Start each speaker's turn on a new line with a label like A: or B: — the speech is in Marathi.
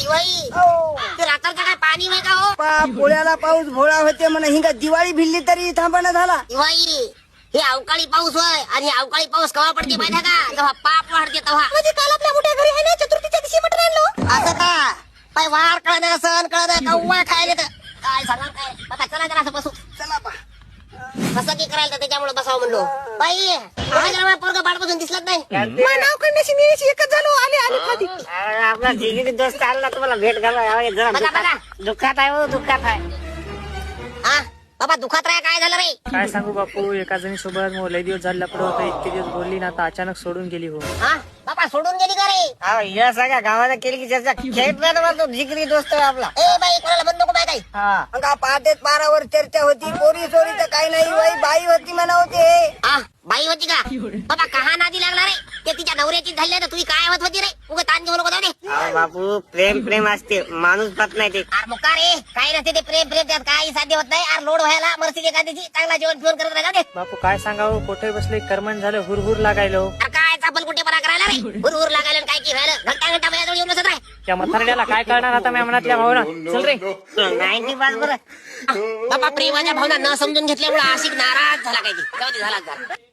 A: बाई ते रात्रचं काय पाणी नाही का हो
B: पोळ्याला पाऊस भोळा होते म्हणा हिंगा दिवाळी भिडली तरी थांबणं झाला.
A: बाई हे अवकाळी पाऊस होय आणि अवकाळी पाऊस केव्हा पडते माहिती का जेव्हा पाप वाढते तेव्हा.
C: म्हणजे काल आपल्या मोठ्या घरी आहे ना चतुर्थीच्या दिवशी मटण आणलं.
A: असं का पाय वार कळ नाही सण कळ नाही कव्वा खायला तर काय सांगा काय आता चला जरा असं बसू
B: चला बा.
A: कसं की करायला तर त्याच्यामुळे बसावं म्हणलो. बाई माझ्या पोरगा बाळपासून दिसलत नाही.
C: मग नाव काढण्याची मी एकच झालो आले आले खाली.
D: आपला जिगरी दोस्त आला तुम्हाला भेट घाला
A: बघा.
D: दुःखात आहे हो दुःखात आहे.
A: हा बाबा दुखात राहा काय झालं रे.
E: काय सांगू बापू एका जणी सोबत लय दिवस झाला पुढे होतं इतके दिवस बोलली ना आता अचानक सोडून गेली हो.
A: हा बाबा सोडून गेली का रे.
D: या सगळ्या गावाला केली की चर्चा खेळत नाही तो जिगरी दोस्त आहे आपला.
A: ए बाई कोणाला म्हणतो नको माहिती
D: हा
B: अंगा पहाटेच पारावर चर्चा होती. पोरी सोरी तर काही नाही बाई बाई होती म्हणा होते.
A: हा बाई होती का बाबा कहा नादी लागला रे ते तिच्या नवऱ्याची झाली तर तुझी काय होत होती रे उगा ताण घेऊ नको जाऊ दे.
D: अहो बापू प्रेम असते माणूस पाहत नाही ते.
A: अरे मुका रे काय नसते ते प्रेम त्यात काही साध्य होत नाही. अरे लोड व्हायला मरसी एखाद्याची चांगला जेवण फिवण करत राहिला दे.
E: बापू काय सांगावं कोठे बसले करमण झालं हुरहुर लागायलो.
A: अरे काय चापल कुठे बरा करायला रे हुरहुर लागायला काय की व्हायला घंटा माझ्याजवळ येऊन बसत राय.
E: त्या म्हातारड्याला काय करणार आता मी मनातल्या भावना. चल रे
D: 95 बरं.
A: बाबा प्रेमाच्या भावना न समजून घेतल्यामुळे आशिक नाराज झाला काय की जाऊ दे झाला.